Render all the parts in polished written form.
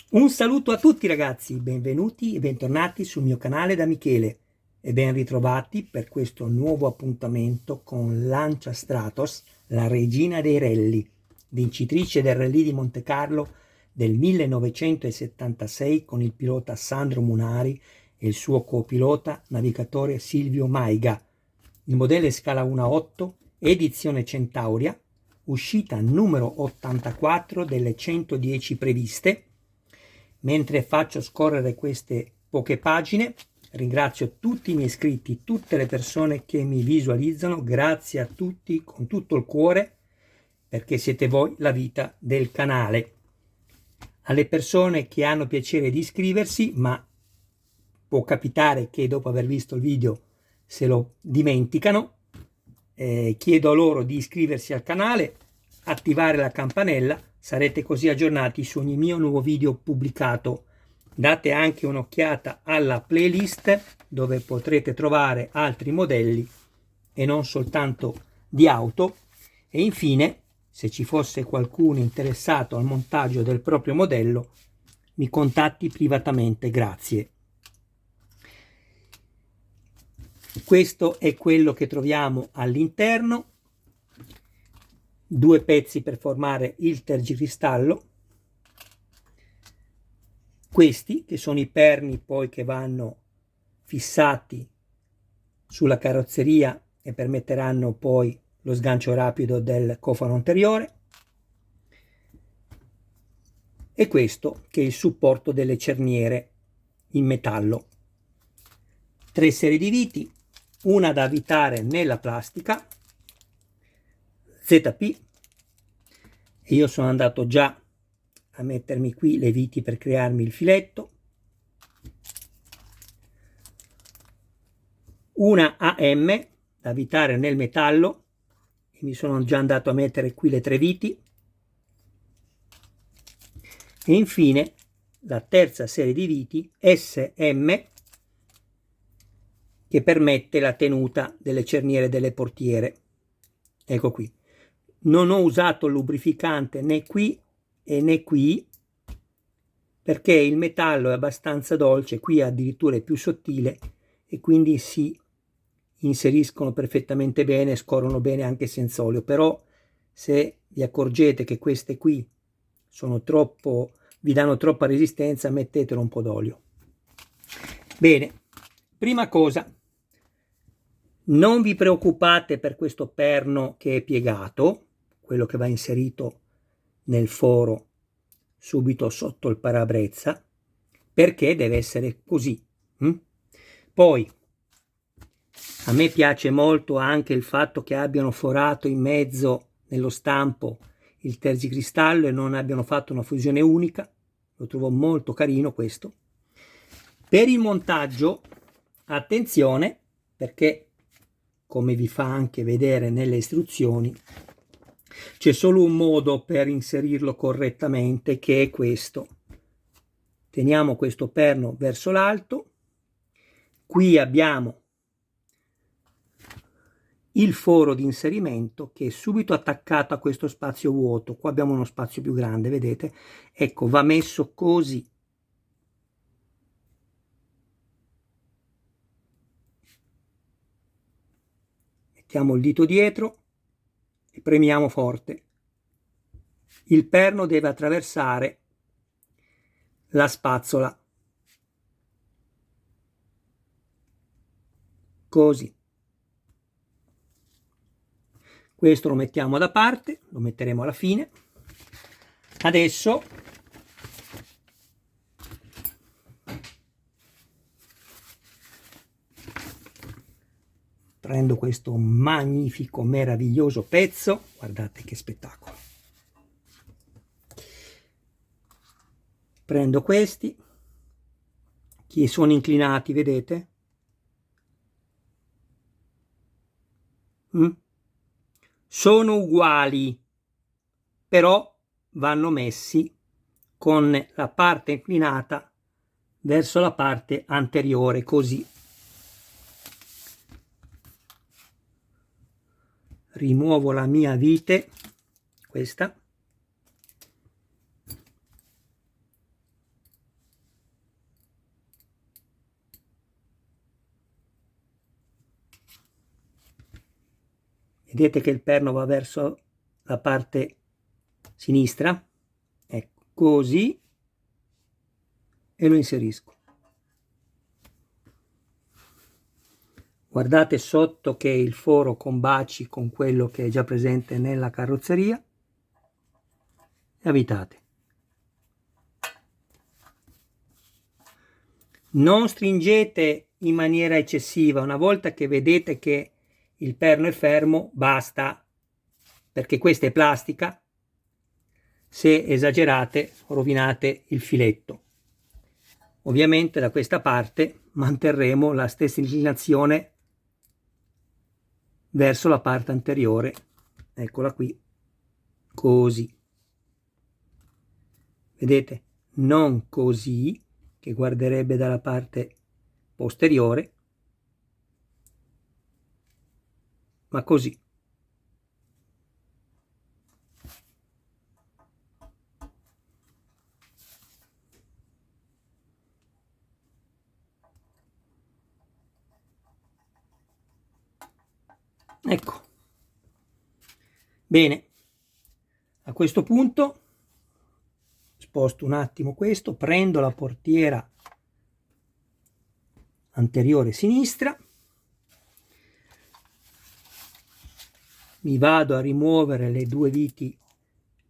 Un saluto a tutti ragazzi, benvenuti e bentornati sul mio canale da Michele e ben ritrovati per questo nuovo appuntamento con Lancia Stratos, la regina dei rally, vincitrice del Rally di Monte Carlo del 1976 con il pilota Sandro Munari e il suo copilota navigatore Silvio Maiga. Il modello è scala 1/8, edizione Centauria, uscita numero 84 delle 110 previste. Mentre faccio scorrere queste poche pagine, ringrazio tutti i miei iscritti, tutte le persone che mi visualizzano, grazie a tutti con tutto il cuore, perché siete voi la vita del canale. Alle persone che hanno piacere di iscriversi, ma può capitare che dopo aver visto il video se lo dimenticano, chiedo loro di iscriversi al canale, attivare la campanella, sarete così aggiornati su ogni mio nuovo video pubblicato. Date anche un'occhiata alla playlist dove potrete trovare altri modelli e non soltanto di auto. E infine, se ci fosse qualcuno interessato al montaggio del proprio modello, mi contatti privatamente, grazie. Questo è quello che troviamo all'interno, due pezzi per formare il tergicristallo, questi che sono i perni poi che vanno fissati sulla carrozzeria e permetteranno poi lo sgancio rapido del cofano anteriore, e questo che è il supporto delle cerniere in metallo. Tre serie di viti, una da avvitare nella plastica ZP, e io sono andato già a mettermi qui le viti per crearmi il filetto, una AM da avvitare nel metallo, e mi sono già andato a mettere qui le tre viti, e infine la terza serie di viti SM che permette la tenuta delle cerniere delle portiere. Ecco qui. Non ho usato il lubrificante né qui e né qui, perché il metallo è abbastanza dolce, qui addirittura è più sottile e quindi si inseriscono perfettamente bene, scorrono bene anche senza olio. Però se vi accorgete che queste qui sono troppo, vi danno troppa resistenza, mettetelo un po' d'olio. Bene, prima cosa, non vi preoccupate per questo perno che è piegato, quello che va inserito nel foro subito sotto il parabrezza, perché deve essere così. Poi a me piace molto anche il fatto che abbiano forato in mezzo nello stampo il tergicristallo e non abbiano fatto una fusione unica, lo trovo molto carino questo. Per il montaggio, attenzione, perché come vi fa anche vedere nelle istruzioni, c'è solo un modo per inserirlo correttamente, che è questo. Teniamo questo perno verso l'alto, qui abbiamo il foro di inserimento che è subito attaccato a questo spazio vuoto. Qua abbiamo uno spazio più grande, vedete? Ecco, va messo così. Mettiamo il dito dietro e premiamo forte. Il perno deve attraversare la spazzola. Così. Questo lo mettiamo da parte, lo metteremo alla fine. Adesso prendo questo magnifico, meraviglioso pezzo, guardate che spettacolo. Prendo questi, che sono inclinati, vedete? Sono uguali, però vanno messi con la parte inclinata verso la parte anteriore, così. Rimuovo la mia vite, questa, Vedete che il perno va verso la parte sinistra, ecco, così, e lo inserisco. Guardate sotto che il foro combaci con quello che è già presente nella carrozzeria e avvitate. Non stringete in maniera eccessiva, una volta che vedete che il perno è fermo, basta, perché questa è plastica. Se esagerate, rovinate il filetto. Ovviamente da questa parte manterremo la stessa inclinazione verso la parte anteriore, eccola qui, così. Vedete? Non così, che guarderebbe dalla parte posteriore, ma così. Ecco. Bene, a questo punto sposto un attimo questo, prendo la portiera anteriore sinistra, mi vado a rimuovere le due viti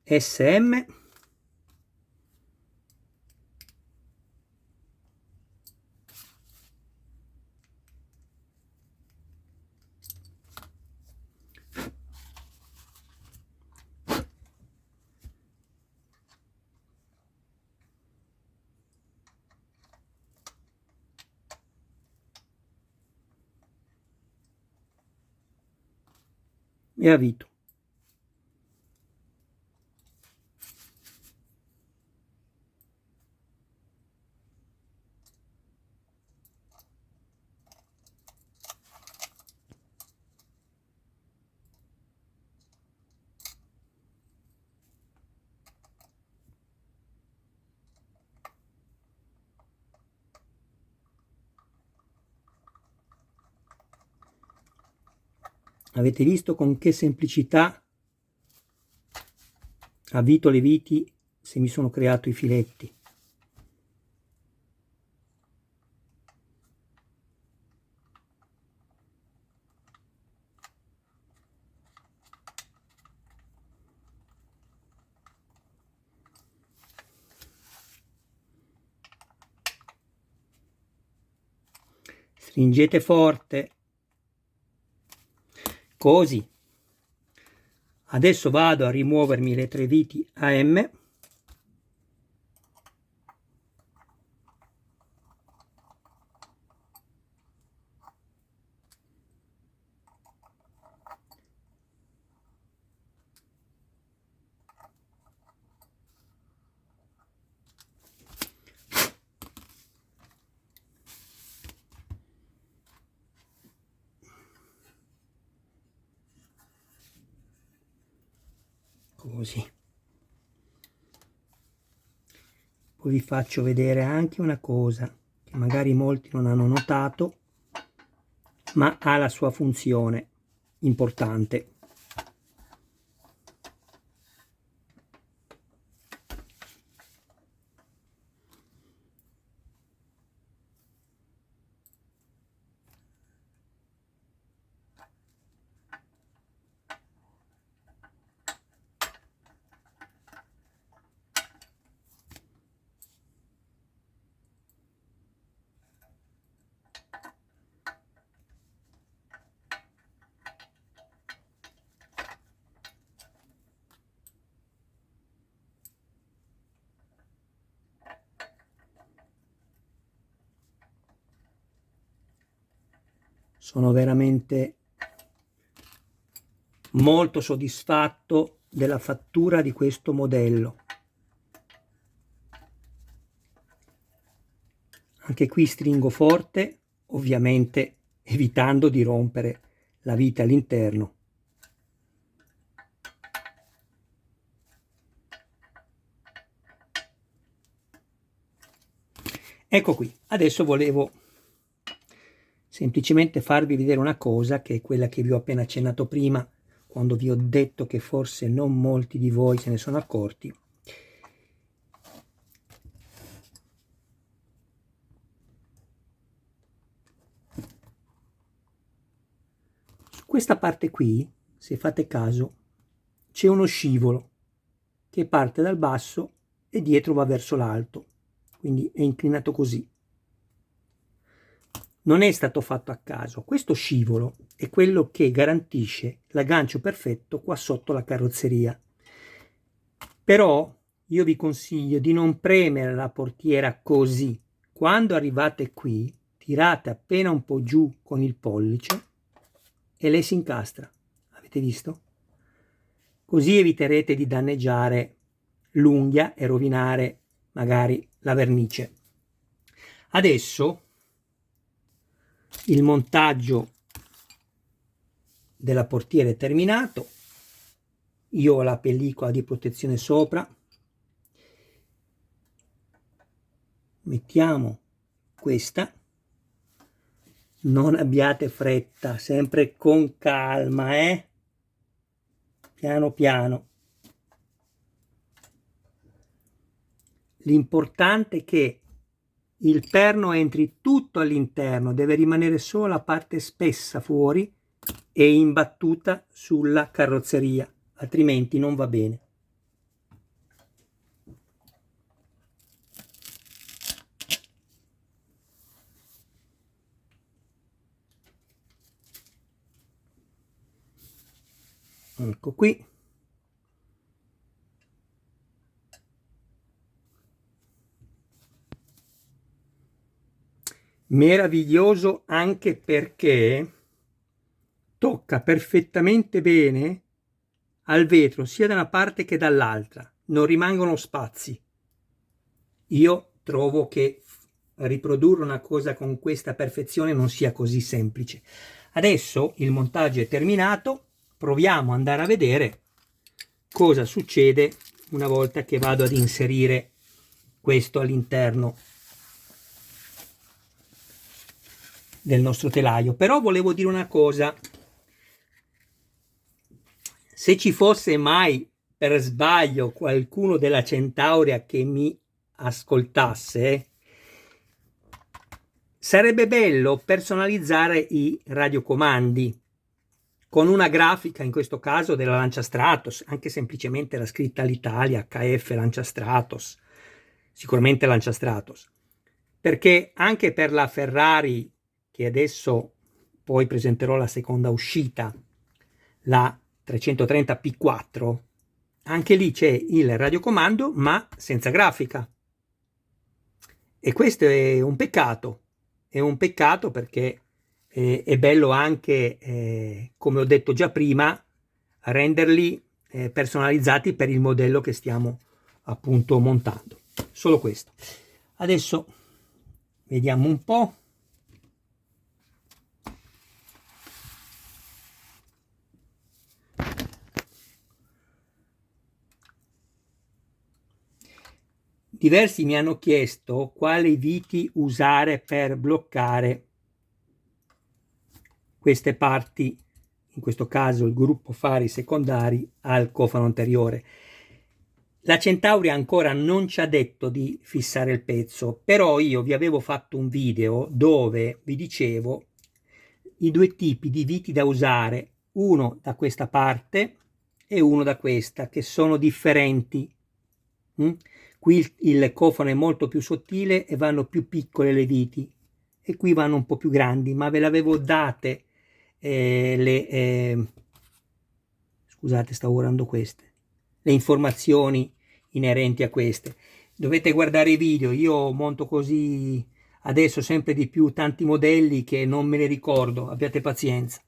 SM, e avvito. Avete visto con che semplicità avvito le viti se mi sono creato i filetti. Stringete forte, così. Adesso vado a rimuovermi le tre viti AM, così. Poi vi faccio vedere anche una cosa che magari molti non hanno notato, ma ha la sua funzione importante. Sono veramente molto soddisfatto della fattura di questo modello. Anche qui stringo forte, ovviamente evitando di rompere la vite all'interno. Ecco qui, adesso volevo semplicemente farvi vedere una cosa che è quella che vi ho appena accennato prima quando vi ho detto che forse non molti di voi se ne sono accorti. Su questa parte qui, se fate caso, c'è uno scivolo che parte dal basso e dietro va verso l'alto, quindi è inclinato così. Non è stato fatto a caso, questo scivolo è quello che garantisce l'aggancio perfetto qua sotto la carrozzeria. Però io vi consiglio di non premere la portiera così. Quando arrivate qui, tirate appena un po' giù con il pollice e lei si incastra. Avete visto? Così eviterete di danneggiare l'unghia e rovinare magari la vernice. Adesso il montaggio della portiera è terminato. Io ho la pellicola di protezione sopra. Mettiamo questa. Non abbiate fretta, sempre con calma, piano piano. L'importante è che il perno entri tutto all'interno, deve rimanere solo la parte spessa fuori e imbattuta sulla carrozzeria, altrimenti non va bene. Ecco qui. Meraviglioso anche perché tocca perfettamente bene al vetro sia da una parte che dall'altra, non rimangono spazi. Io trovo che riprodurre una cosa con questa perfezione non sia così semplice. Adesso il montaggio è terminato, proviamo ad andare a vedere cosa succede una volta che vado ad inserire questo all'interno del nostro telaio. Però volevo dire una cosa: se ci fosse mai per sbaglio qualcuno della Centaurea che mi ascoltasse, sarebbe bello personalizzare i radiocomandi con una grafica, in questo caso della Lancia Stratos, anche semplicemente la scritta all'Italia, HF Lancia Stratos, sicuramente Lancia Stratos, perché anche per la Ferrari, che adesso poi presenterò la seconda uscita, la 330 P4, anche lì c'è il radiocomando ma senza grafica, e questo è un peccato perché è bello anche, come ho detto già prima, renderli personalizzati per il modello che stiamo appunto montando. Solo questo. Adesso vediamo un po'. Diversi mi hanno chiesto quali viti usare per bloccare queste parti, in questo caso il gruppo fari secondari al cofano anteriore. La Centauria ancora non ci ha detto di fissare il pezzo, però io vi avevo fatto un video dove vi dicevo i due tipi di viti da usare, uno da questa parte e uno da questa, che sono differenti. Qui il cofano è molto più sottile e vanno più piccole le viti, e qui vanno un po' più grandi, ma ve l'avevo date scusate, stavo guardando queste, le informazioni inerenti a queste. Dovete guardare i video, io monto così adesso sempre di più tanti modelli che non me ne ricordo, abbiate pazienza.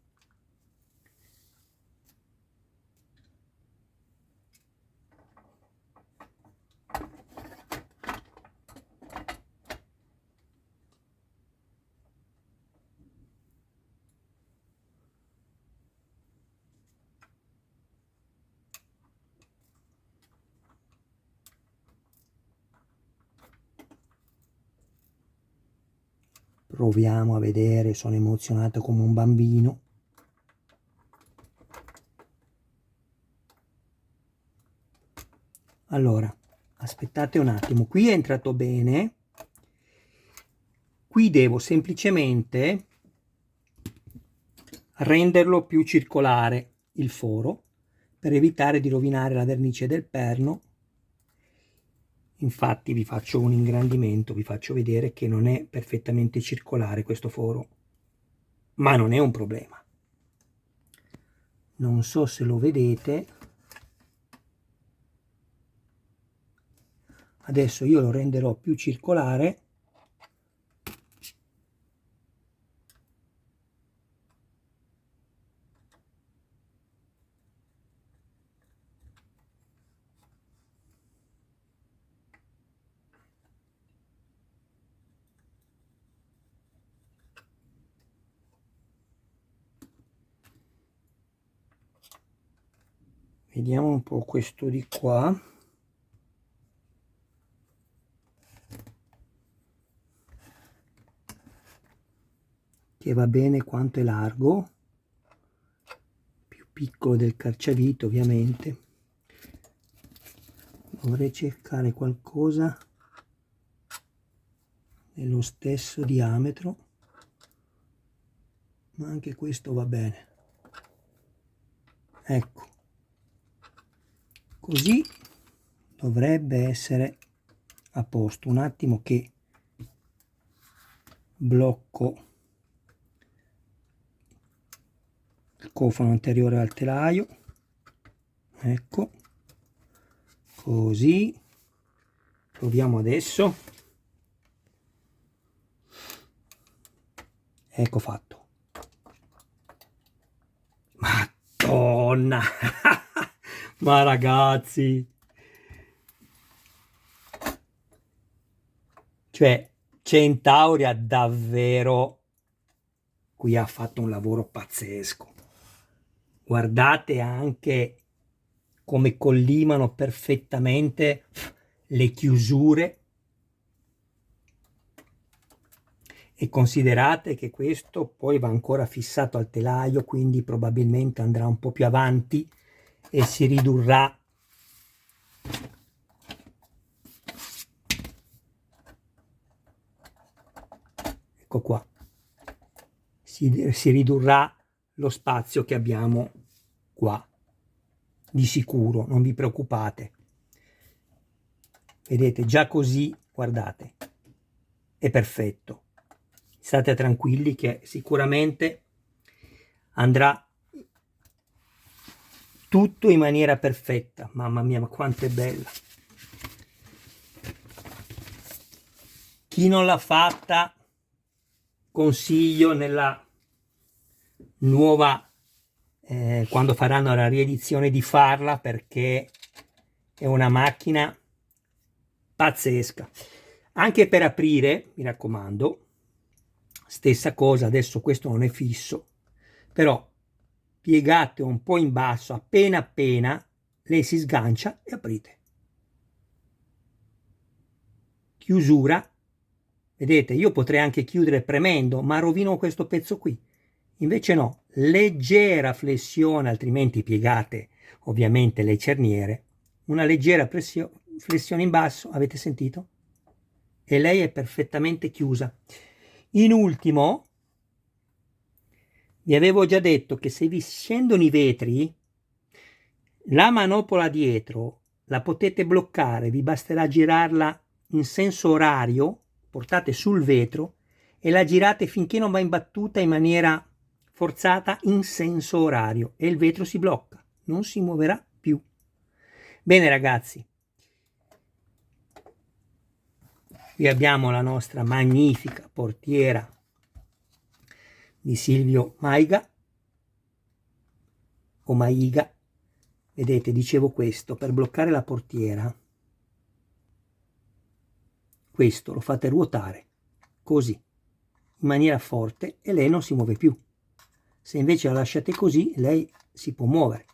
Proviamo a vedere, sono emozionato come un bambino. Allora, aspettate un attimo, qui è entrato bene. Qui devo semplicemente renderlo più circolare il foro per evitare di rovinare la vernice del perno. Infatti vi faccio un ingrandimento, vi faccio vedere che non è perfettamente circolare questo foro, ma non è un problema. Non so se lo vedete. Adesso io lo renderò più circolare. Vediamo un po' questo di qua. Che va bene quanto è largo, più piccolo del cacciavite ovviamente. Dovrei cercare qualcosa nello stesso diametro, ma anche questo va bene. Ecco, così dovrebbe essere a posto. Un attimo che blocco il cofano anteriore al telaio. Ecco, così. Proviamo adesso. Ecco fatto. Madonna! Ma ragazzi! Cioè, Centauri ha davvero qui ha fatto un lavoro pazzesco. Guardate anche come collimano perfettamente le chiusure. E considerate che questo poi va ancora fissato al telaio, quindi probabilmente andrà un po' più avanti e si ridurrà ecco qua, si ridurrà lo spazio che abbiamo qua, di sicuro, non vi preoccupate. Vedete, già così, guardate, è perfetto. State tranquilli che sicuramente andrà tutto in maniera perfetta. Mamma mia, ma quanto è bella! Chi non l'ha fatta, consiglio nella nuova, quando faranno la riedizione, di farla, perché è una macchina pazzesca. Anche per aprire, mi raccomando, stessa cosa. Adesso questo non è fisso, però piegate un po' in basso, appena appena lei si sgancia e aprite. Chiusura. Vedete, io potrei anche chiudere premendo, ma rovino questo pezzo qui. Invece no, leggera flessione, altrimenti piegate ovviamente le cerniere. Una leggera flessione in basso, avete sentito? E lei è perfettamente chiusa. In ultimo, vi avevo già detto che se vi scendono i vetri, la manopola dietro la potete bloccare, vi basterà girarla in senso orario, portate sul vetro e la girate finché non va in battuta in maniera forzata in senso orario e il vetro si blocca, non si muoverà più. Bene ragazzi, qui abbiamo la nostra magnifica portiera di Silvio Maiga o Maiga. Vedete, dicevo questo, per bloccare la portiera, questo lo fate ruotare così, in maniera forte, e lei non si muove più. Se invece la lasciate così, lei si può muovere.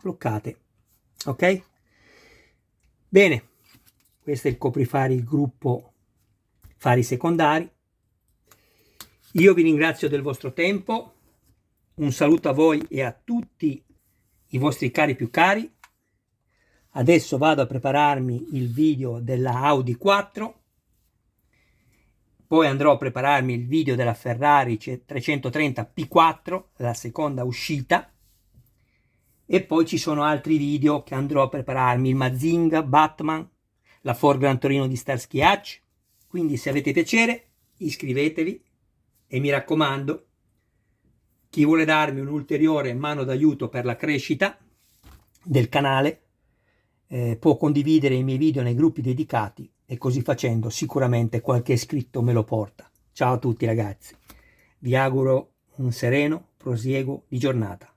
Bloccate, ok? Bene, questo è il coprifari, il gruppo fari secondari. Io vi ringrazio del vostro tempo, un saluto a voi e a tutti i vostri cari più cari. Adesso vado a prepararmi il video della Audi 4, poi andrò a prepararmi il video della Ferrari 330 P4, la seconda uscita, e poi ci sono altri video che andrò a prepararmi, il Mazinga, Batman, la Ford Gran Torino di Starsky Hutch. Quindi se avete piacere iscrivetevi e mi raccomando, chi vuole darmi un'ulteriore mano d'aiuto per la crescita del canale può condividere i miei video nei gruppi dedicati e così facendo sicuramente qualche iscritto me lo porta. Ciao a tutti ragazzi, vi auguro un sereno prosieguo di giornata.